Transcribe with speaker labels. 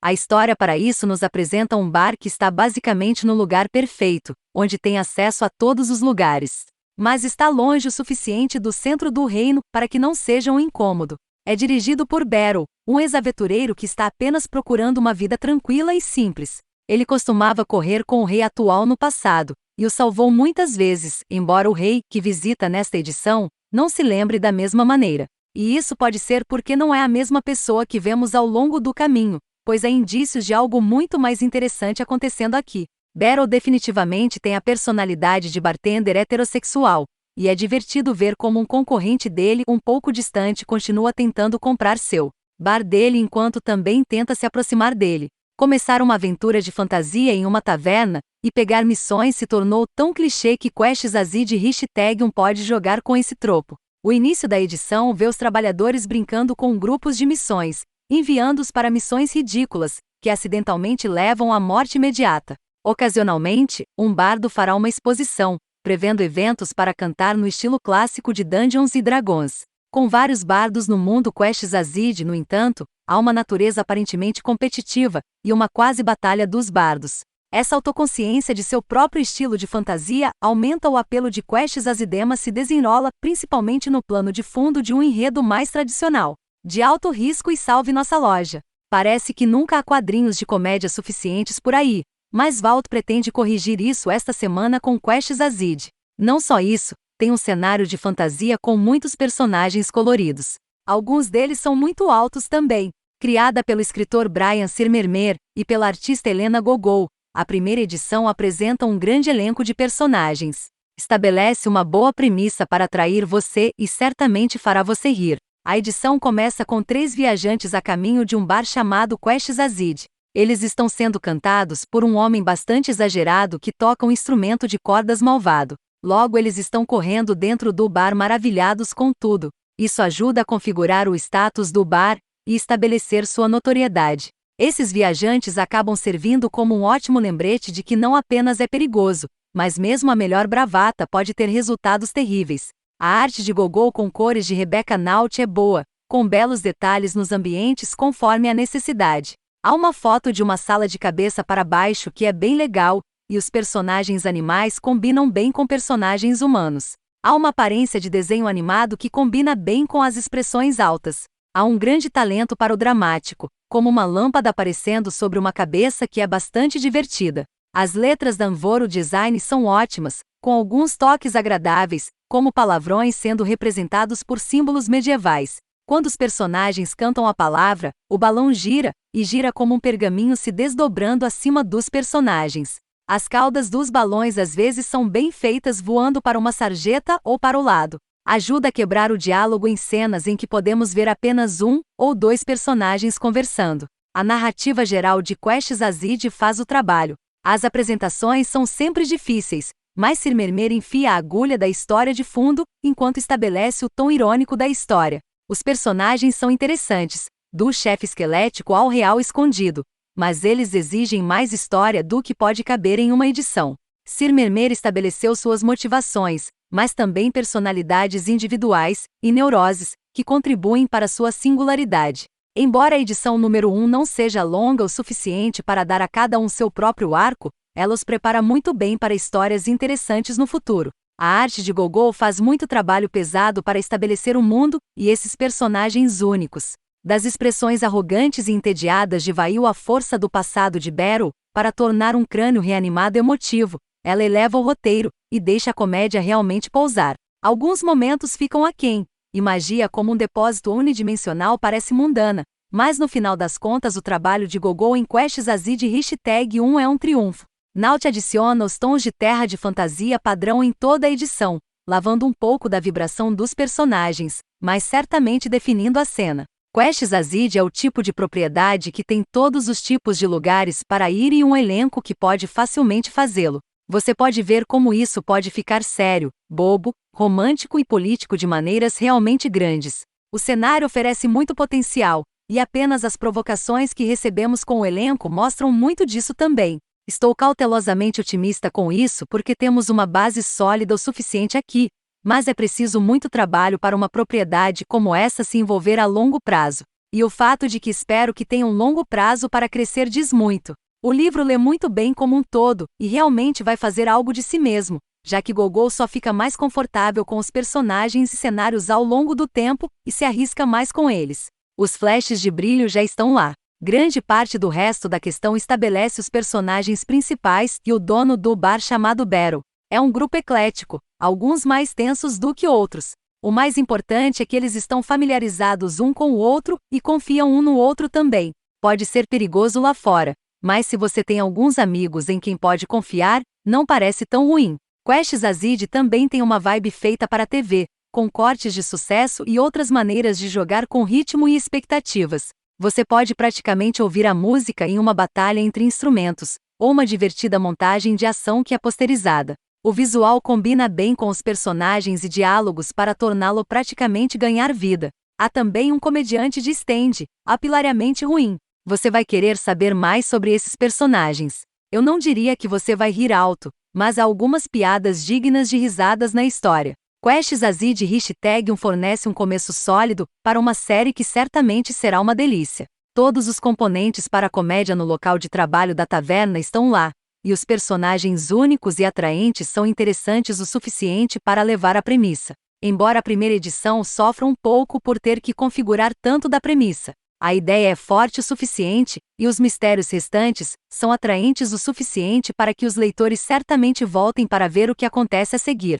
Speaker 1: A história para isso nos apresenta um bar que está basicamente no lugar perfeito, onde tem acesso a todos os lugares. Mas está longe o suficiente do centro do reino para que não seja um incômodo. É dirigido por Beryl, um ex-aventureiro que está apenas procurando uma vida tranquila e simples. Ele costumava correr com o rei atual no passado, e o salvou muitas vezes, embora o rei, que visita nesta edição, não se lembre da mesma maneira. E isso pode ser porque não é a mesma pessoa que vemos ao longo do caminho, pois há indícios de algo muito mais interessante acontecendo aqui. Beryl definitivamente tem a personalidade de bartender heterossexual, e é divertido ver como um concorrente dele, um pouco distante, continua tentando comprar seu bar dele enquanto também tenta se aproximar dele. Começar uma aventura de fantasia em uma taverna e pegar missões se tornou tão clichê que Quests Azid #1 pode jogar com esse tropo. O início da edição vê os trabalhadores brincando com grupos de missões, enviando-os para missões ridículas, que acidentalmente levam à morte imediata. Ocasionalmente, um bardo fará uma exposição, prevendo eventos para cantar no estilo clássico de Dungeons e Dragons. Com vários bardos no mundo Quests Azid, no entanto, há uma natureza aparentemente competitiva, e uma quase batalha dos bardos. Essa autoconsciência de seu próprio estilo de fantasia aumenta o apelo de Quests Azidema se desenrola principalmente no plano de fundo de um enredo mais tradicional, de alto risco e salve nossa loja. Parece que nunca há quadrinhos de comédia suficientes por aí, mas Vault pretende corrigir isso esta semana com Quests Azid. Não só isso, tem um cenário de fantasia com muitos personagens coloridos. Alguns deles são muito altos também. Criada pelo escritor Brian Sirmermer e pela artista Helena Gogol, a primeira edição apresenta um grande elenco de personagens. Estabelece uma boa premissa para atrair você e certamente fará você rir. A edição começa com 3 viajantes a caminho de um bar chamado Quests Azid. Eles estão sendo cantados por um homem bastante exagerado que toca um instrumento de cordas malvado. Logo eles estão correndo dentro do bar maravilhados com tudo. Isso ajuda a configurar o status do bar e estabelecer sua notoriedade. Esses viajantes acabam servindo como um ótimo lembrete de que não apenas é perigoso, mas mesmo a melhor bravata pode ter resultados terríveis. A arte de Gogol com cores de Rebecca Naut é boa, com belos detalhes nos ambientes conforme a necessidade. Há uma foto de uma sala de cabeça para baixo que é bem legal, e os personagens animais combinam bem com personagens humanos. Há uma aparência de desenho animado que combina bem com as expressões altas. Há um grande talento para o dramático, como uma lâmpada aparecendo sobre uma cabeça que é bastante divertida. As letras da Anvoro Design são ótimas, com alguns toques agradáveis, como palavrões sendo representados por símbolos medievais. Quando os personagens cantam a palavra, o balão gira, e gira como um pergaminho se desdobrando acima dos personagens. As caudas dos balões às vezes são bem feitas voando para uma sarjeta ou para o lado. Ajuda a quebrar o diálogo em cenas em que podemos ver apenas um ou 2 personagens conversando. A narrativa geral de Quests Azid faz o trabalho. As apresentações são sempre difíceis, mas Sirmermer enfia a agulha da história de fundo, enquanto estabelece o tom irônico da história. Os personagens são interessantes, do chefe esquelético ao real escondido, mas eles exigem mais história do que pode caber em uma edição. Sirmermer estabeleceu suas motivações, mas também personalidades individuais e neuroses, que contribuem para sua singularidade. Embora a edição número 1 não seja longa o suficiente para dar a cada um seu próprio arco, ela os prepara muito bem para histórias interessantes no futuro. A arte de Gogol faz muito trabalho pesado para estabelecer o mundo e esses personagens únicos. Das expressões arrogantes e entediadas de Vail à força do passado de Beryl, para tornar um crânio reanimado emotivo, ela eleva o roteiro e deixa a comédia realmente pousar. Alguns momentos ficam aquém, e magia como um depósito unidimensional parece mundana, mas no final das contas o trabalho de Gogol em Quests Azid #1 é um triunfo. Naut adiciona os tons de terra de fantasia padrão em toda a edição, lavando um pouco da vibração dos personagens, mas certamente definindo a cena. Quests Azid é o tipo de propriedade que tem todos os tipos de lugares para ir e um elenco que pode facilmente fazê-lo. Você pode ver como isso pode ficar sério, bobo, romântico e político de maneiras realmente grandes. O cenário oferece muito potencial, e apenas as provocações que recebemos com o elenco mostram muito disso também. Estou cautelosamente otimista com isso porque temos uma base sólida o suficiente aqui, mas é preciso muito trabalho para uma propriedade como essa se envolver a longo prazo. E o fato de que espero que tenha um longo prazo para crescer diz muito. O livro lê muito bem como um todo, e realmente vai fazer algo de si mesmo, já que Gogol só fica mais confortável com os personagens e cenários ao longo do tempo, e se arrisca mais com eles. Os flashes de brilho já estão lá. Grande parte do resto da questão estabelece os personagens principais e o dono do bar chamado Battle. É um grupo eclético, alguns mais tensos do que outros. O mais importante é que eles estão familiarizados um com o outro e confiam um no outro também. Pode ser perigoso lá fora, mas se você tem alguns amigos em quem pode confiar, não parece tão ruim. Quests Azid também tem uma vibe feita para a TV, com cortes de sucesso e outras maneiras de jogar com ritmo e expectativas. Você pode praticamente ouvir a música em uma batalha entre instrumentos, ou uma divertida montagem de ação que é posterizada. O visual combina bem com os personagens e diálogos para torná-lo praticamente ganhar vida. Há também um comediante de stand, apilariamente ruim. Você vai querer saber mais sobre esses personagens. Eu não diria que você vai rir alto, mas há algumas piadas dignas de risadas na história. Quests Azid #1 fornece um começo sólido para uma série que certamente será uma delícia. Todos os componentes para a comédia no local de trabalho da taverna estão lá, e os personagens únicos e atraentes são interessantes o suficiente para levar a premissa. Embora a primeira edição sofra um pouco por ter que configurar tanto da premissa, a ideia é forte o suficiente, e os mistérios restantes são atraentes o suficiente para que os leitores certamente voltem para ver o que acontece a seguir.